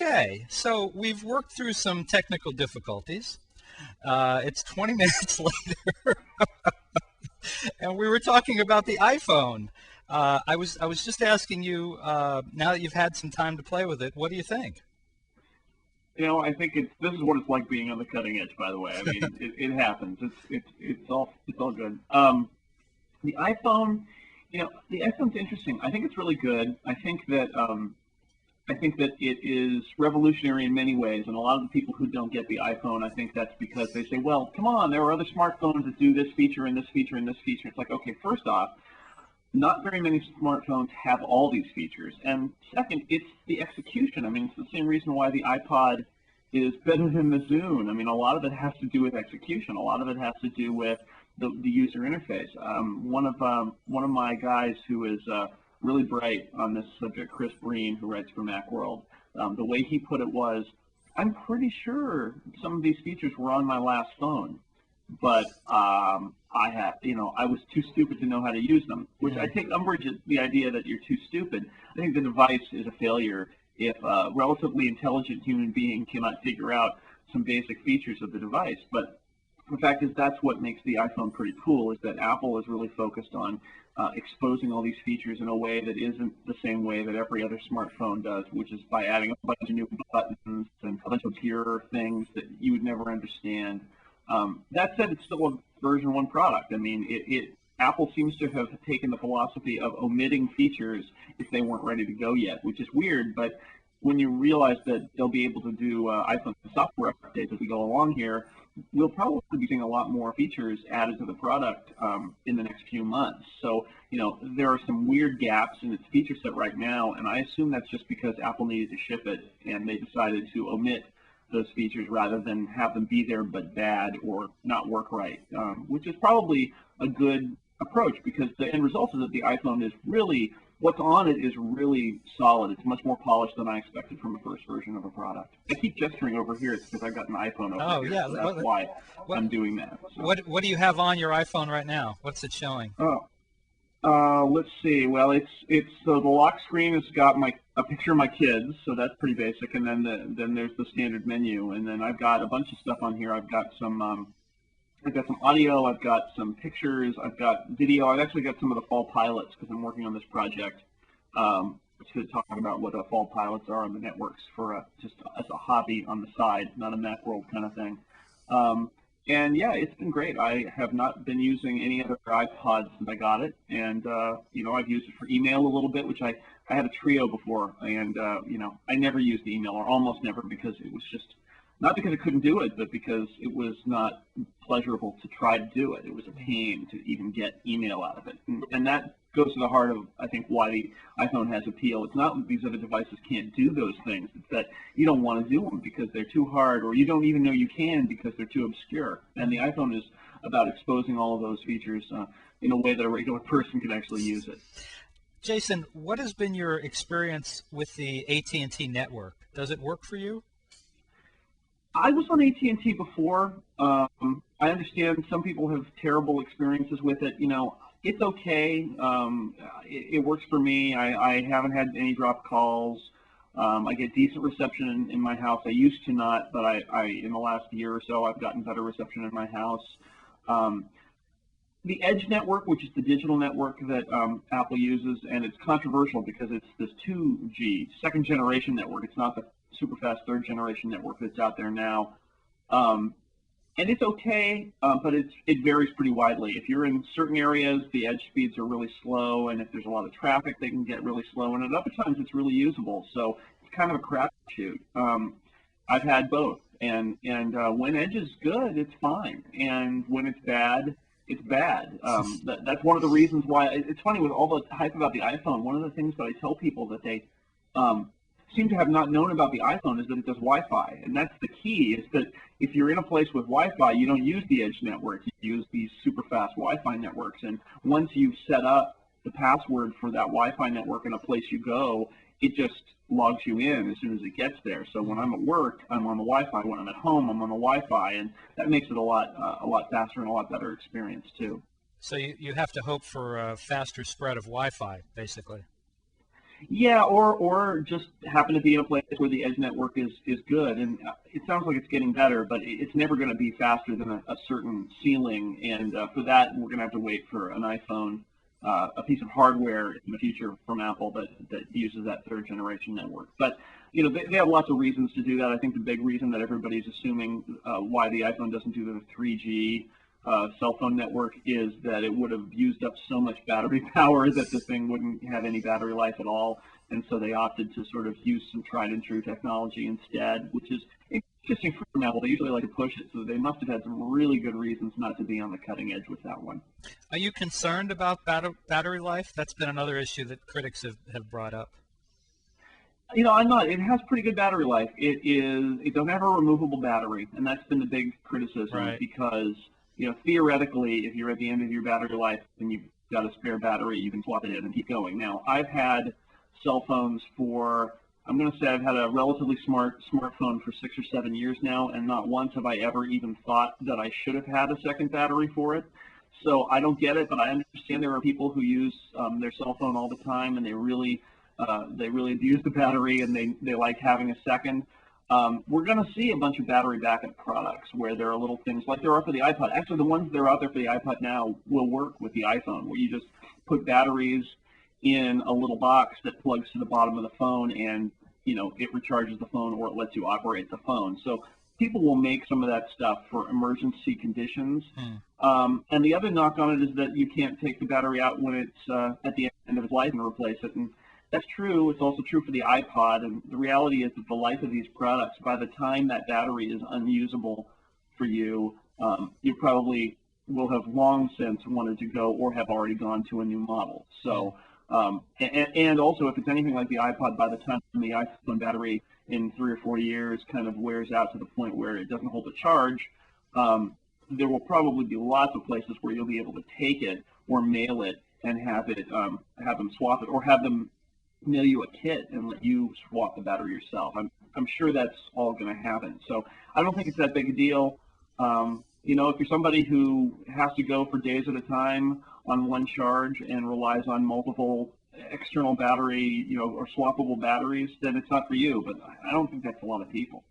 Okay, so we've worked through some technical difficulties. It's 20 minutes later, and we were talking about the iPhone. I was just asking you, now that you've had some time to play with it, what do you think? I think this is what it's like being on the cutting edge. By the way, I mean it happens. It's all good. The iPhone, the iPhone's interesting. I think it's really good. I think that it is revolutionary in many ways, and a lot of the people who don't get the iPhone, I think that's because they say, well, come on, there are other smartphones that do this feature and this feature and this feature. It's like, okay, first off, not very many smartphones have all these features. And second, it's the execution. I mean, it's the same reason why the iPod is better than the Zune. I mean, a lot of it has to do with execution. A lot of it has to do with the user interface. One of my guys who is really bright on this subject, Chris Breen, who writes for Macworld, the way he put it was, I'm pretty sure some of these features were on my last phone, but I was too stupid to know how to use them, which I take umbrage at the idea that you're too stupid. I think the device is a failure if a relatively intelligent human being cannot figure out some basic features of the device. But the fact is that's what makes the iPhone pretty cool, is that Apple is really focused on exposing all these features in a way that isn't the same way that every other smartphone does, which is by adding a bunch of new buttons and a bunch of obscure things that you would never understand. That said, it's still a version 1 product. I mean, Apple seems to have taken the philosophy of omitting features if they weren't ready to go yet, which is weird, but when you realize that they'll be able to do iPhone software updates as we go along here, we'll probably be seeing a lot more features added to the product in the next few months. So, there are some weird gaps in its feature set right now, and I assume that's just because Apple needed to ship it, and they decided to omit those features rather than have them be there but bad or not work right, which is probably a good approach, because the end result is that the iPhone is really, what's on it is really solid. It's much more polished than I expected from the first version of a product. I keep gesturing over here. It's because I got an iPhone over Oh, here. yeah. So that's why I'm doing that. So. What do you have on your iPhone right now? What's it showing? Let's see. Well, it's so the lock screen has got a picture of my kids, so that's pretty basic, and then there's the standard menu, and then I've got a bunch of stuff on here. I've got some audio, I've got some pictures, I've got video. I've actually got some of the fall pilots because I'm working on this project to talk about what fall pilots are on the networks for just as a hobby on the side, not a Macworld kind of thing. And yeah, it's been great. I have not been using any other iPod since I got it, and I've used it for email a little bit, which I had a Trio before, and I never used email, or almost never, because it was just not because I couldn't do it, but because it was not pleasurable to try to do it. It was a pain to even get email out of it, and that goes to the heart of, I think, why the iPhone has appeal. It's not that these other devices can't do those things. It's that you don't want to do them because they're too hard, or you don't even know you can because they're too obscure. And the iPhone is about exposing all of those features in a way that a regular person can actually use it. Jason, what has been your experience with the AT&T network? Does it work for you? I was on AT&T before. I understand some people have terrible experiences with it. It's okay. It works for me. I haven't had any dropped calls. I get decent reception in my house. I used to not, but I in the last year or so, I've gotten better reception in my house. The Edge network, which is the digital network that Apple uses, and it's controversial because it's this 2G, second generation network. It's not the super fast third generation network that's out there now. And it's okay, but it varies pretty widely. If you're in certain areas, the edge speeds are really slow, and if there's a lot of traffic, they can get really slow. And at other times, it's really usable. So it's kind of a crapshoot. I've had both, and when Edge is good, it's fine, and when it's bad, it's bad. That's one of the reasons why it's funny with all the hype about the iPhone. One of the things that I tell people that they seem to have not known about the iPhone is that it does Wi-Fi, and that's the key. Is that if you're in a place with Wi-Fi, you don't use the Edge network. You use these super fast Wi-Fi networks, and once you've set up the password for that Wi-Fi network in a place you go, it just logs you in as soon as it gets there. So when I'm at work, I'm on the Wi-Fi. When I'm at home, I'm on the Wi-Fi, and that makes it a lot faster and a lot better experience too. So you have to hope for a faster spread of Wi-Fi, basically. Yeah, or just happen to be in a place where the edge network is good, and it sounds like it's getting better, but it's never going to be faster than a certain ceiling, and for that we're going to have to wait for an iPhone, a piece of hardware in the future from Apple that uses that third generation network. But they have lots of reasons to do that. I think the big reason that everybody's assuming why the iPhone doesn't do the 3G cell phone network is that it would have used up so much battery power that the thing wouldn't have any battery life at all. And so they opted to sort of use some tried and true technology instead, which is interesting for Apple. They usually like to push it, so they must have had some really good reasons not to be on the cutting edge with that one. Are you concerned about battery life? That's been another issue that critics have brought up. I'm not. It has pretty good battery life. It doesn't have a removable battery, and that's been the big criticism, Right. because theoretically, if you're at the end of your battery life and you've got a spare battery, you can swap it in and keep going. Now, I've had cell phones I'm going to say I've had a relatively smartphone for 6 or 7 years now, and not once have I ever even thought that I should have had a second battery for it. So I don't get it, but I understand there are people who use their cell phone all the time, and they really abuse the battery, and they like having a second. We're going to see a bunch of battery backup products where there are little things like there are for the iPod. Actually, the ones that are out there for the iPod now will work with the iPhone, where you just put batteries in a little box that plugs to the bottom of the phone, and it recharges the phone, or it lets you operate the phone. So people will make some of that stuff for emergency conditions. And the other knock on it is that you can't take the battery out when it's at the end of its life and replace it. And that's true. It's also true for the iPod. And the reality is that the life of these products, by the time that battery is unusable for you, you probably will have long since wanted to go or have already gone to a new model. So, and also, if it's anything like the iPod, by the time the iPhone battery in 3 or 4 years kind of wears out to the point where it doesn't hold a charge, there will probably be lots of places where you'll be able to take it or mail it and have them swap it, or have them mail you a kit and let you swap the battery yourself. I'm sure that's all going to happen. So I don't think it's that big a deal. If you're somebody who has to go for days at a time on one charge and relies on multiple external battery, or swappable batteries, then it's not for you. But I don't think that's a lot of people.